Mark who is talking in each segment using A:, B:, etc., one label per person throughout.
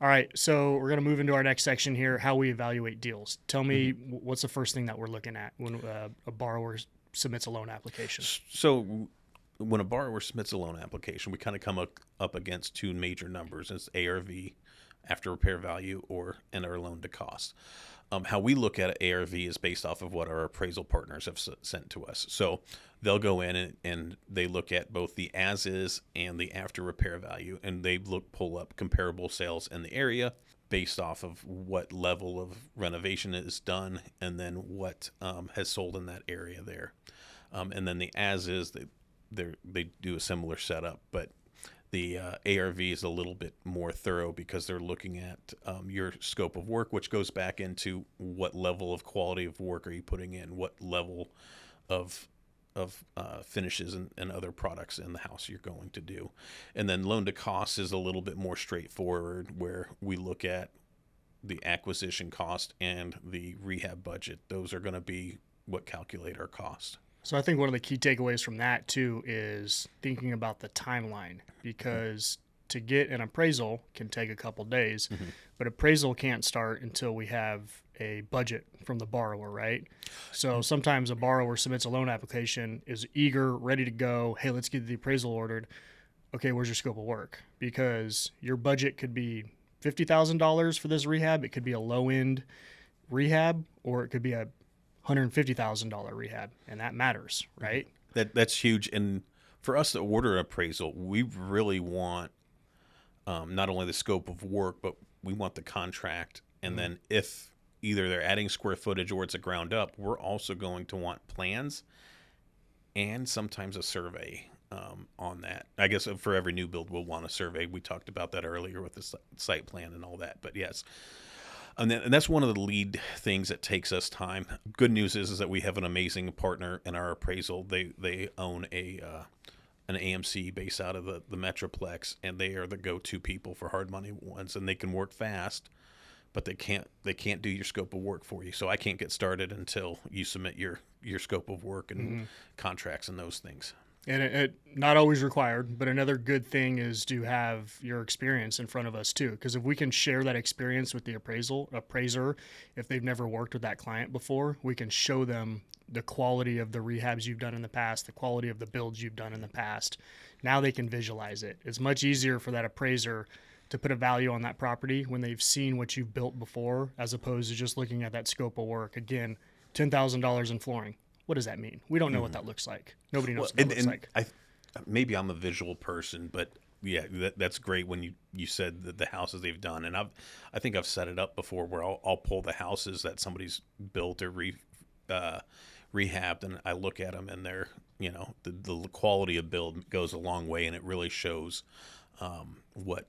A: All right, so we're going to move into our next section here, how we evaluate deals. Tell me what's the first thing that we're looking at when a borrower submits a loan application?
B: So when a borrower submits a loan application, we kind of come up against two major numbers: it's ARV, after repair value, or and our loan to cost. How we look at ARV is based off of what our appraisal partners have sent to us. So they'll go in and they look at both the as is and the after repair value, and they pull up comparable sales in the area based off of what level of renovation is done, and then what has sold in that area there. And then the as is, they do a similar setup, but the ARV is a little bit more thorough because they're looking at your scope of work, which goes back into what level of quality of work are you putting in, what level of finishes and other products in the house you're going to do. And then loan to cost is a little bit more straightforward, where we look at the acquisition cost and the rehab budget. Those are going to be what calculate our cost.
A: So I think one of the key takeaways from that too is thinking about the timeline, because to get an appraisal can take a couple days, but appraisal can't start until we have a budget from the borrower, right? So sometimes a borrower submits a loan application, is eager, ready to go. Hey, let's get the appraisal ordered. Okay, where's your scope of work? Because your budget could be $50,000 for this rehab. It could be a low end rehab, or it could be a $150,000 rehab, and that matters, right?
B: That's huge. And for us to order an appraisal, we really want not only the scope of work, but we want the contract. And then if either they're adding square footage or it's a ground up, we're also going to want plans and sometimes a survey on that. I guess for every new build, we'll want a survey. We talked about that earlier with the site plan and all that. But yes. And that's one of the lead things that takes us time. Good news is that we have an amazing partner in our appraisal. They own an AMC based out of the Metroplex, and they are the go-to people for hard money ones, and they can work fast, but they can't do your scope of work for you. So I can't get started until you submit your scope of work and contracts and those things.
A: And it not always required, but another good thing is to have your experience in front of us too. Because if we can share that experience with the appraiser, if they've never worked with that client before, we can show them the quality of the rehabs you've done in the past, the quality of the builds you've done in the past. Now they can visualize it. It's much easier for that appraiser to put a value on that property when they've seen what you've built before, as opposed to just looking at that scope of work. Again, $10,000 in flooring. What does that mean? We don't know what that looks like. Nobody knows what that looks like.
B: Maybe I'm a visual person, but yeah, that's great when you said that the houses they've done. And I think I've set it up before where I'll pull the houses that somebody's built or rehabbed, and I look at them, and they're, the quality of build goes a long way, and it really shows what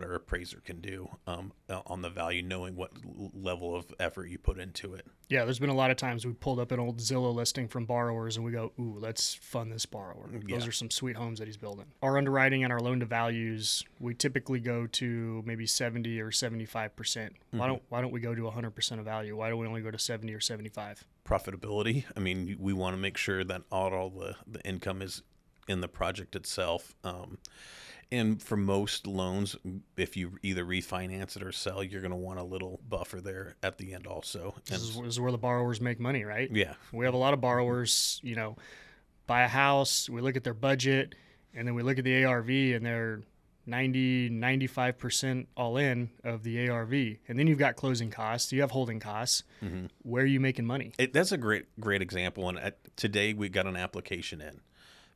B: our appraiser can do on the value, knowing what level of effort you put into it.
A: Yeah, there's been a lot of times we pulled up an old Zillow listing from borrowers and we go, ooh, let's fund this borrower. Those are some sweet homes that he's building. Our underwriting and our loan to values, we typically go to maybe 70 or 75%. Why don't we go to 100% of value? Why don't we only go to 70 or 75?
B: Profitability. I mean, we want to make sure that all the income is in the project itself. And for most loans, if you either refinance it or sell, you're going to want a little buffer there at the end also.
A: This is where the borrowers make money, right?
B: Yeah.
A: We have a lot of borrowers, buy a house, we look at their budget, and then we look at the ARV, and they're 90, 95% all in of the ARV. And then you've got closing costs, you have holding costs. Where are you making money?
B: That's a great example. And today we got an application in.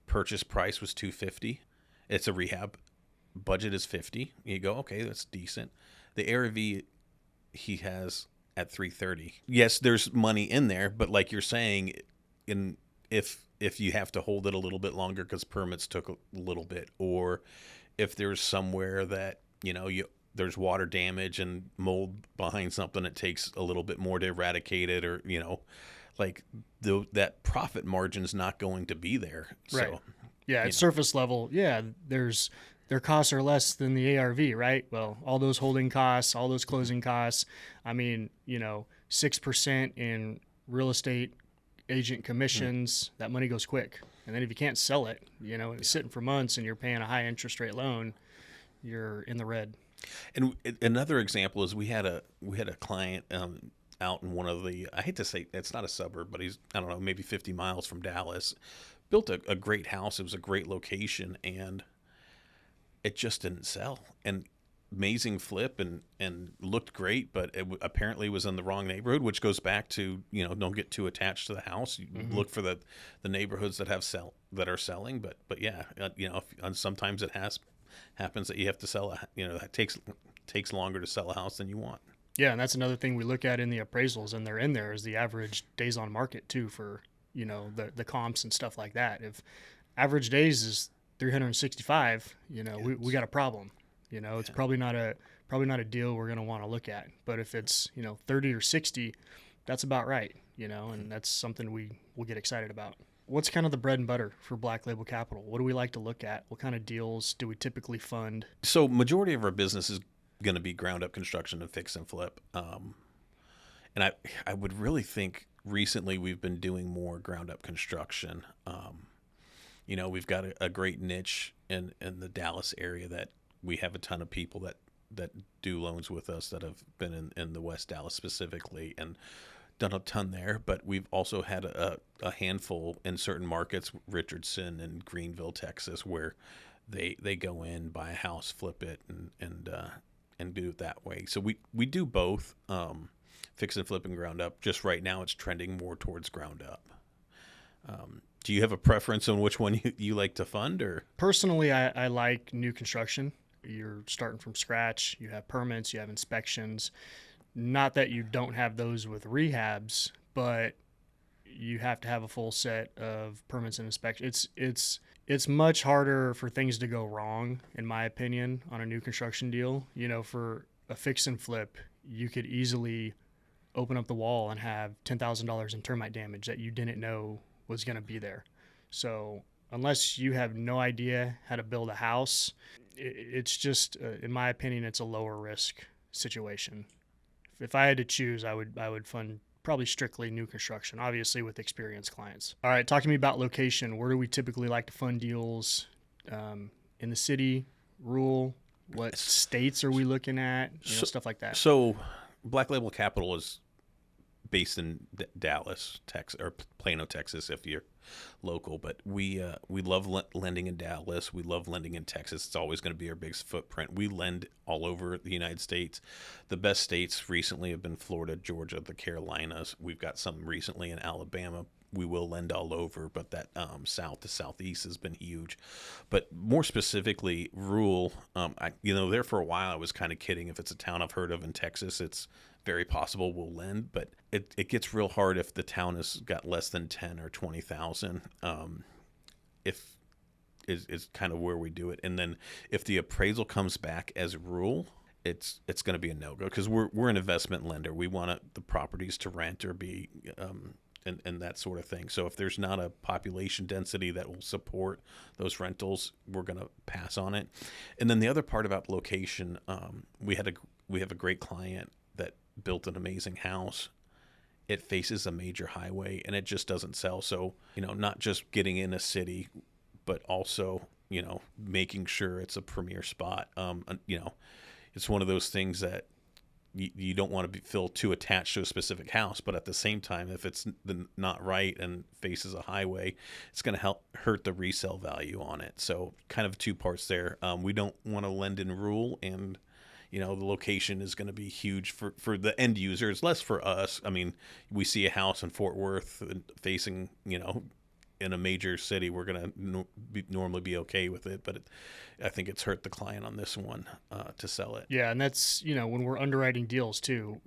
B: Purchase price was $250. It's a rehab. Budget is $50. You go, okay, that's decent. The ARV he has at $330. Yes, there's money in there, but like you're saying, if you have to hold it a little bit longer because permits took a little bit, or if there's somewhere that there's water damage and mold behind something, it takes a little bit more to eradicate it, or that profit margin's not going to be there.
A: Right.
B: So.
A: Yeah, at surface level, their costs are less than the ARV, right? Well, all those holding costs, all those closing costs. I mean, 6% in real estate agent commissions, that money goes quick. And then if you can't sell it, it's sitting for months and you're paying a high interest rate loan, you're in the red.
B: And another example is we had a client out in one of the, I hate to say it's not a suburb, but he's, I don't know, maybe 50 miles from Dallas. Built a great house. It was a great location, and it just didn't sell. And amazing flip and looked great, but apparently was in the wrong neighborhood, which goes back to, you know, don't get too attached to the house. You look for the neighborhoods that that are selling. But yeah, you know, and sometimes it happens that you have to sell you know, that takes longer to sell a house than you want.
A: Yeah, and that's another thing we look at in the appraisals, and they're in there, is the average days on market too for, you know, the comps and stuff like that. If average days is 365, you know, we got a problem. You know, it's probably not a deal we're going to want to look at. But if it's, you know, 30 or 60, that's about right, you know, and that's something we'll get excited about. What's kind of the bread and butter for Black Label Capital? What do we like to look at? What kind of deals do we typically fund?
B: So majority of our business is going to be ground up construction and fix and flip. And I would really think recently we've been doing more ground up construction. You know, we've got a great niche in the Dallas area that we have a ton of people that do loans with us that have been in the West Dallas specifically and done a ton there. But we've also had a handful in certain markets, Richardson and Greenville, Texas, where they go in, buy a house, flip it, and do it that way. So we do both, fix and flip and ground up. Just right now it's trending more towards ground up. Do you have a preference on which one you like to fund? Or
A: Personally, I like new construction. You're starting from scratch. You have permits, you have inspections. Not that you don't have those with rehabs, but you have to have a full set of permits and inspections. It's much harder for things to go wrong, in my opinion, on a new construction deal. You know, for a fix and flip, you could easily open up the wall and have $10,000 in termite damage that you didn't know was going to be there. So unless you have no idea how to build a house, it's just, in my opinion, it's a lower risk situation. If I had to choose, I would fund probably strictly new construction, obviously with experienced clients. All right, talk to me about location. Where do we typically like to fund deals? In the city, rural? What states are we looking at? You know, stuff like that.
B: So Black Label Capital is based in Dallas, Texas, or Plano, Texas, if you're local. But we love lending in Dallas. We love lending in Texas. It's always going to be our biggest footprint. We lend all over the United States. The best states recently have been Florida, Georgia, the Carolinas. We've got some recently in Alabama. We will lend all over, but that south to southeast has been huge. But more specifically, rural. There for a while I was kind of kidding. If it's a town I've heard of in Texas, it's very possible we'll lend, but it gets real hard if the town has got less than 10 or 20,000. If is kind of where we do it, and then if the appraisal comes back as rural, it's going to be a no-go because we're an investment lender. We want the properties to rent or be and that sort of thing. So if there's not a population density that will support those rentals, we're going to pass on it. And then the other part about location, we have a great client that built an amazing house. It faces a major highway and it just doesn't sell. So, not just getting in a city, but also, making sure it's a premier spot. It's one of those things that you don't want to feel too attached to a specific house, but at the same time, if it's not right and faces a highway, it's going to hurt the resale value on it. So kind of two parts there. We don't want to lend in rural, and the location is going to be huge for the end user. It's less for us. I mean, we see a house in Fort Worth facing, in a major city, we're going to normally be okay with it, but I think it's hurt the client on this one to sell it.
A: Yeah, and that's, when we're underwriting deals too,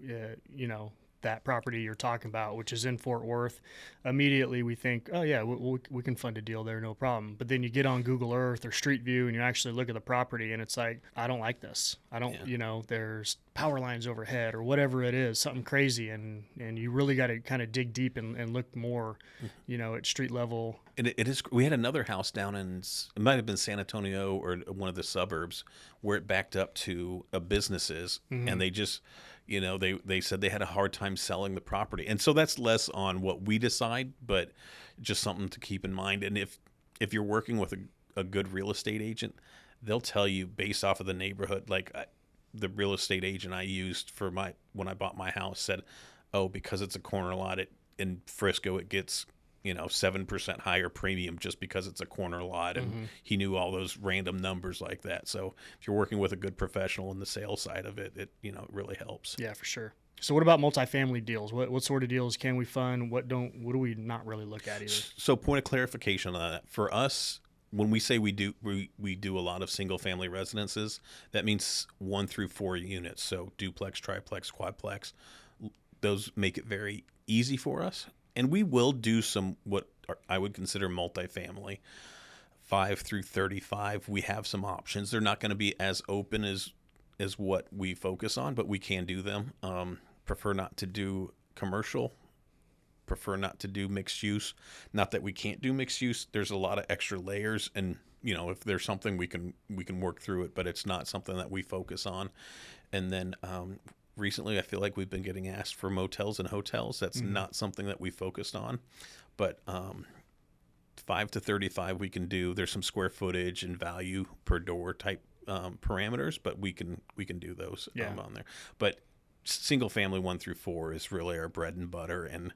A: that property you're talking about, which is in Fort Worth, immediately we think, oh yeah, we can fund a deal there, no problem. But then you get on Google Earth or Street View and you actually look at the property and it's like, I don't like this. I don't, there's power lines overhead or whatever it is, something crazy. And you really got to kind of dig deep and look more, at street level.
B: It is. We had another house down it might have been San Antonio or one of the suburbs where it backed up to businesses, and they just, they said they had a hard time selling the property. And so that's less on what we decide, but just something to keep in mind. And if you're working with a good real estate agent, they'll tell you based off of the neighborhood, like the real estate agent I used for when I bought my house said, oh, because it's a corner lot, in Frisco it gets 7% higher premium just because it's a corner lot, and he knew all those random numbers like that. So if you're working with a good professional in the sales side of it, it really helps.
A: Yeah, for sure. So what about multifamily deals? What sort of deals can we fund? What do we not really look at either?
B: So point of clarification on that. For us, when we say we do a lot of single family residences, that means 1 through 4 units. So duplex, triplex, quadplex. Those make it very easy for us. And we will do some what I would consider multifamily, 5 through 35. We have some options. They're not going to be as open as what we focus on, but we can do them. Prefer not to do commercial. Prefer not to do mixed use. Not that we can't do mixed use. There's a lot of extra layers, and if there's something we can work through it, but it's not something that we focus on. And then recently, I feel like we've been getting asked for motels and hotels. That's not something that we focused on, but 5 to 35 we can do. There's some square footage and value per door type parameters, but we can do those on there. But single family 1 through 4 is really our bread and butter, and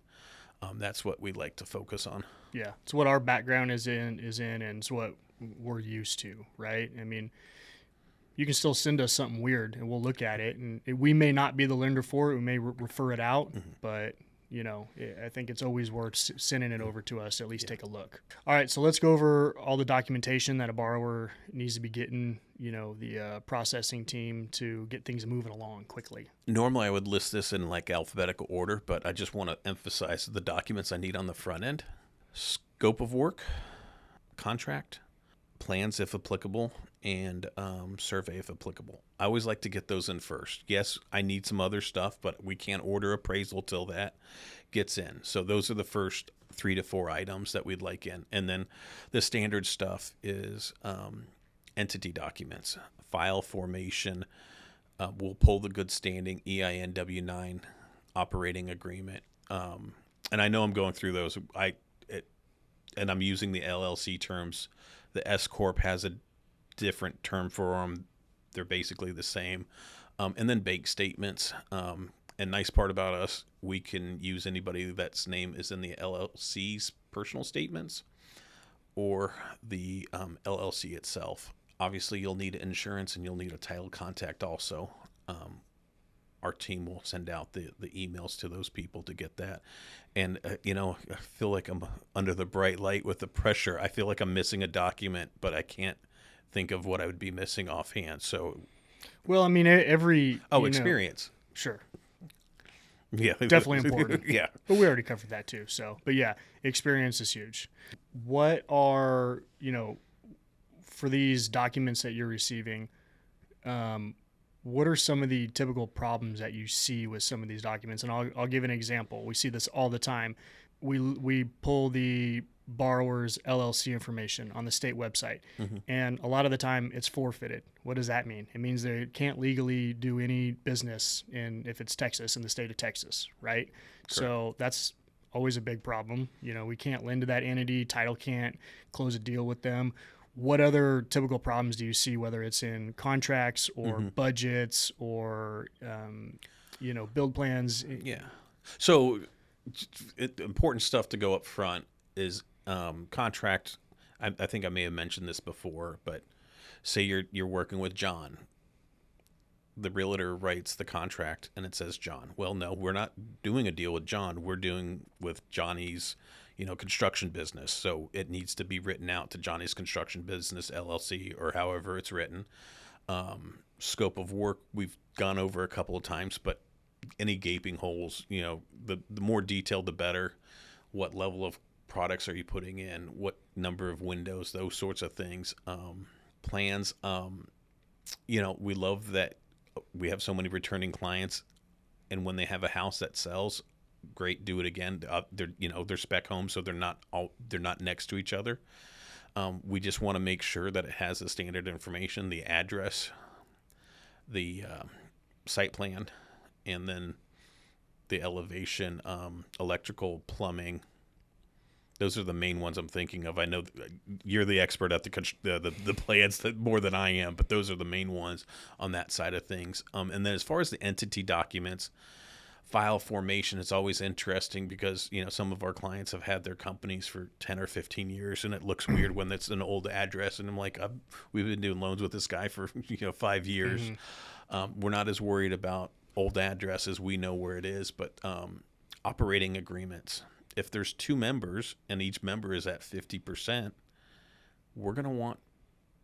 B: that's what we like to focus on.
A: Yeah, it's what our background is in, and it's what we're used to, right? I mean, you can still send us something weird, and we'll look at it, and we may not be the lender for it. We may refer it out, but I think it's always worth sending it over to us to at least take a look. All right, so let's go over all the documentation that a borrower needs to be getting, the processing team to get things moving along quickly.
B: Normally I would list this in like alphabetical order, but I just want to emphasize the documents I need on the front end. Scope of work, contract, plans if applicable, and survey if applicable. I always like to get those in first. Yes, I need some other stuff, but we can't order appraisal till that gets in. So those are the first 3 to 4 items that we'd like in. And then the standard stuff is entity documents, file formation. We'll pull the good standing EIN W-9 operating agreement. And I know I'm going through those. And I'm using the LLC terms. The S Corp has a different term for them. They're basically the same. And then bank statements. And nice part about us, we can use anybody that's name is in the LLC's personal statements or the LLC itself. Obviously, you'll need insurance and you'll need a title contact also. Our team will send out the emails to those people to get that. And, I feel like I'm under the bright light with the pressure. I feel like I'm missing a document, but I can't think of what I would be missing offhand. So,
A: well, I mean,
B: experience.
A: Sure.
B: Yeah.
A: Definitely important.
B: Yeah.
A: But we already covered that too. So, but yeah, experience is huge. What are, for these documents that you're receiving, what are some of the typical problems that you see with some of these documents? And I'll give an example. We see this all the time. We pull the borrower's LLC information on the state website, and a lot of the time it's forfeited. What does that mean? It means they can't legally do any business if it's Texas, in the state of Texas, right? Correct. So that's always a big problem. We can't lend to that entity. Title can't close a deal with them. What other typical problems do you see, whether it's in contracts or budgets or, build plans?
B: Yeah. So important stuff to go up front is contract. I think I may have mentioned this before, but say you're working with John. The realtor writes the contract and it says John. Well, no, we're not doing a deal with John. We're doing with Johnny's construction business. So it needs to be written out to Johnny's Construction Business LLC or however it's written. Scope of work we've gone over a couple of times, but any gaping holes, the more detailed, the better. What level of products are you putting in? What number of windows? Those sorts of things. Plans. We love that we have so many returning clients, and when they have a house that sells, great, do it again. They're spec homes, so they're not next to each other. We just want to make sure that it has the standard information, the address, the site plan, and then the elevation, electrical, plumbing, Those are the main ones I'm thinking of. I know you're the expert at the plans more than I am, but those are the main ones on that side of things. And then as far as the entity documents, file formation is always interesting because, some of our clients have had their companies for 10 or 15 years, and it looks weird when it's an old address. And I'm like, we've been doing loans with this guy for 5 years. We're not as worried about old addresses. We know where it is, but operating agreements. If there's 2 members and each member is at 50%, we're going to want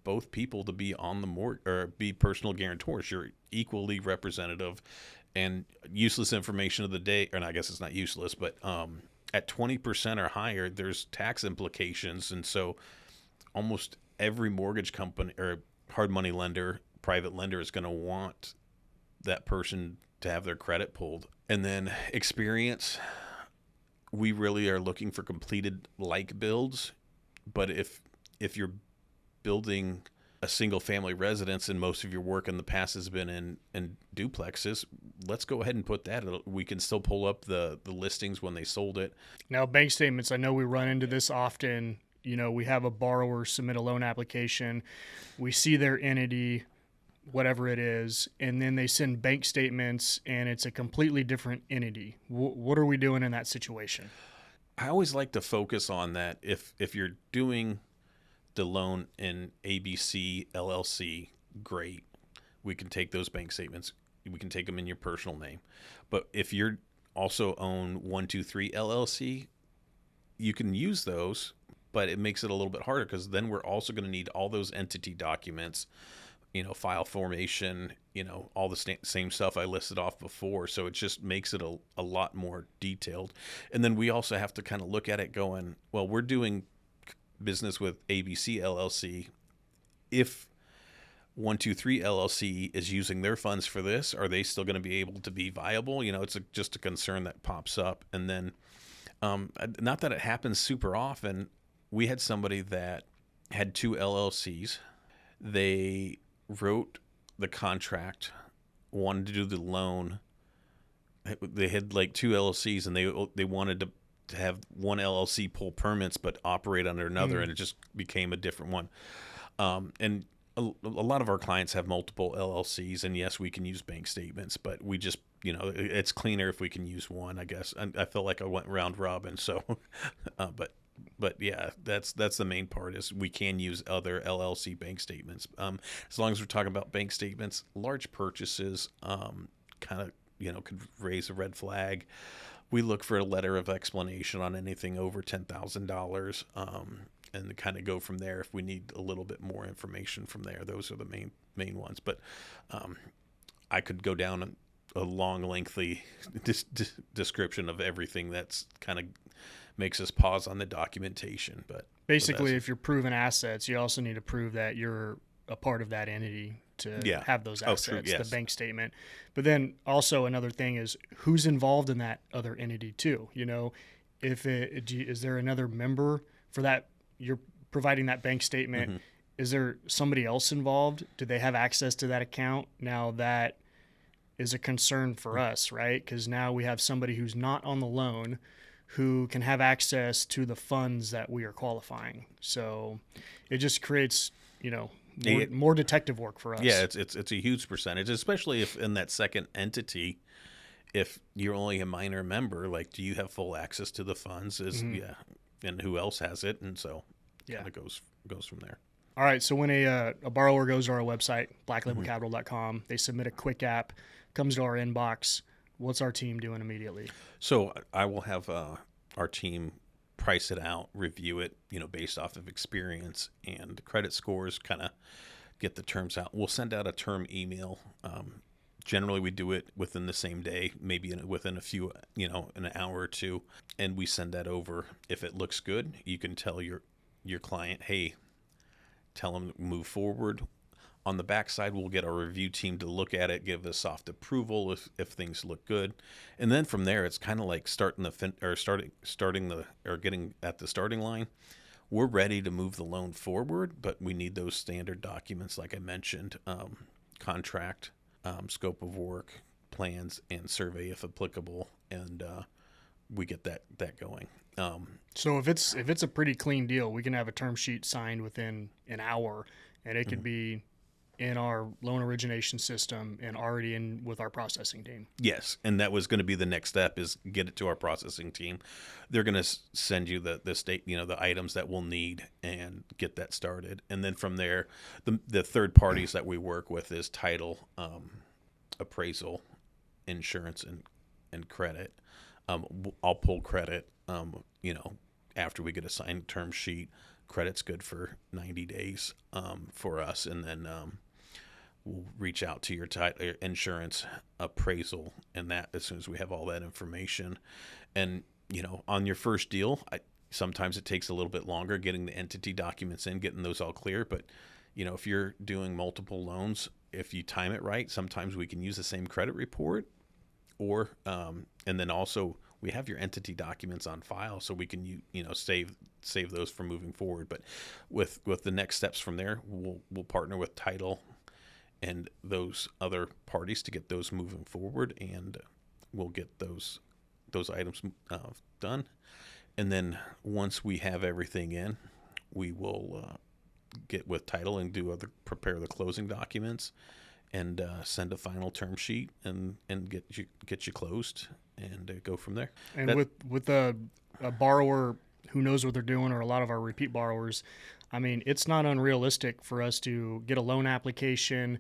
B: both people to be on the or be personal guarantors. You're equally representative. And useless information of the day, and I guess it's not useless, but at 20% or higher, there's tax implications. And so almost every mortgage company or hard money lender, private lender is going to want that person to have their credit pulled. And then experience. We really are looking for completed like builds, but if you're building a single family residence and most of your work in the past has been in duplexes, let's go ahead and put that. We can still pull up the listings when they sold it.
A: Now, bank statements, I know we run into this often. We have a borrower submit a loan application, we see their entity, whatever it is, and then they send bank statements and it's a completely different entity. What are we doing in that situation?
B: I always like to focus on that. If you're doing the loan in ABC LLC, great. We can take those bank statements. We can take them in your personal name. But if you're also own 123 LLC, you can use those, but it makes it a little bit harder because then we're also going to need all those entity documents, file formation, all the same stuff I listed off before. So it just makes it a lot more detailed. And then we also have to kind of look at it going, well, we're doing business with ABC LLC. If 123 LLC is using their funds for this, are they still going to be able to be viable? It's just a concern that pops up. And then, not that it happens super often, we had somebody that had 2 LLCs. They wrote the contract, wanted to do the loan. They had like 2 LLCs, and they wanted to have one LLC pull permits but operate under another, and it just became a different one. And a lot of our clients have multiple LLCs, and yes, we can use bank statements, but we just, it's cleaner if we can use one, I guess. I felt like I went round robin, so, but yeah, that's the main part is we can use other LLC bank statements. As long as we're talking about bank statements, large purchases, kind of, could raise a red flag. We look for a letter of explanation on anything over $10,000, and kind of go from there. If we need a little bit more information from there, those are the main ones. But I could go down a long, lengthy description of everything that's kind of makes us pause on the documentation. But
A: basically, if you're proving assets, you also need to prove that you're a part of that entity to have those assets,
B: true, yes.
A: The bank statement. But then also another thing is who's involved in that other entity too. Is there another member for that? You're providing that bank statement. Mm-hmm. Is there somebody else involved? Do they have access to that account? Now that is a concern for us, right? Because now we have somebody who's not on the loan who can have access to the funds that we are qualifying. So it just creates, more detective work for us.
B: Yeah, it's a huge percentage, especially if in that second entity, if you're only a minor member, like, do you have full access to the funds? And who else has it? And so kind of goes from there.
A: All right, so when a borrower goes to our website, blacklabelcapital.com, they submit a quick app, comes to our inbox, what's our team doing immediately?
B: So I will have our team price it out, review it, based off of experience and credit scores, kind of get the terms out. We'll send out a term email. Generally, we do it within the same day, maybe within a few, an hour or two, and we send that over. If it looks good, you can tell your client, hey, tell them to move forward. On the backside, we'll get our review team to look at it, give a soft approval if things look good, and then from there, it's kind of like getting at the starting line. We're ready to move the loan forward, but we need those standard documents, like I mentioned, contract, scope of work, plans, and survey if applicable, and we get that going.
A: So if it's a pretty clean deal, we can have a term sheet signed within an hour, and it could be in our loan origination system and already in with our processing team.
B: Yes, and that was going to be the next step, is get it to our processing team. They're going to send you the state, the items that we'll need, and get that started. And then from there, the third parties that we work with is title, appraisal, insurance, and credit. I'll pull credit, after we get a signed term sheet. Credit's good for 90 days for us, and then we'll reach out to your insurance, appraisal, and that as soon as we have all that information. And on your first deal, sometimes it takes a little bit longer getting the entity documents in, getting those all clear. But if you're doing multiple loans, if you time it right, sometimes we can use the same credit report, or and then also we have your entity documents on file, so we can save those for moving forward. But with the next steps from there, we'll partner with title and those other parties to get those moving forward, and we'll get those items done. And then once we have everything in, we will get with title and prepare the closing documents, and send a final term sheet, and get you closed, and go from there.
A: And with a borrower who knows what they're doing, or a lot of our repeat borrowers, I mean, it's not unrealistic for us to get a loan application,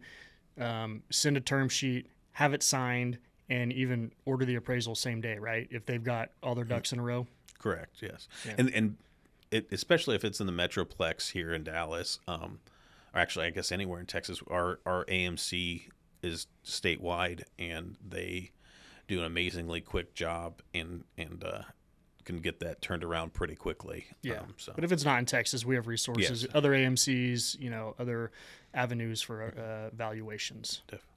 A: send a term sheet, have it signed, and even order the appraisal same day, right? If they've got all their ducks in a row.
B: Correct. Yes.
A: Yeah.
B: And especially if it's in the Metroplex here in Dallas, or actually I guess anywhere in Texas, our AMC is statewide, and they do an amazingly quick job, and can get that turned around pretty quickly.
A: Yeah. But if it's not in Texas, we have resources, other AMCs, other avenues for valuations.
B: Definitely.